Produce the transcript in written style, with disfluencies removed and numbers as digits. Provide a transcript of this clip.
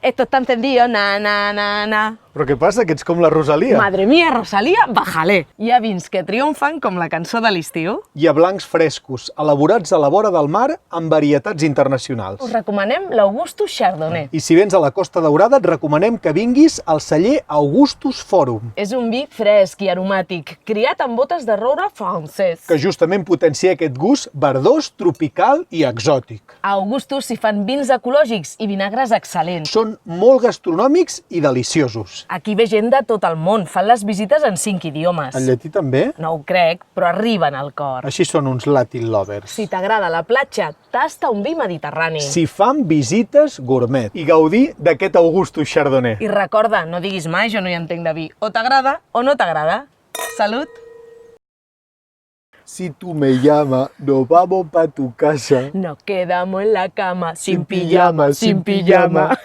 Esto es tan sencillo, na, na, na, na. Però què passa, que ets com la Rosalia? Madre mía, Rosalía, bájale. Hi ha vins que triomfen com la cançó de l'estiu. Hi ha blancs frescos, elaborats a la vora del mar amb varietats internacionals. Us recomanem l'Augustus Chardonnay. I si vens a la Costa Daurada, et recomanem que vinguis al celler Augustus Forum, És un vi fresc i aromàtic, criat amb botes de roure francès. que justament potencia aquest gust verdós, tropical i exòtic. A Augustus s'hi fan vins ecològics i vinagres excel·lents. Són molt gastronòmics i deliciosos. Aquí ve gent de tot el món, fan les visites en 5 idiomes. En llatí també? No ho crec, però arriben al cor. Així són uns Latin lovers. Si t'agrada la platja, tasta un vi mediterrani. Si fan visites gourmet i gaudir d'aquest Augustus Chardonnay. I recorda, no diguis mai, jo no hi entenc de vi. O t'agrada o no t'agrada. Salut! Si tú me llamas, nos vamos pa tu casa. Nos quedamos en la cama, Sin pijama, sin pijama.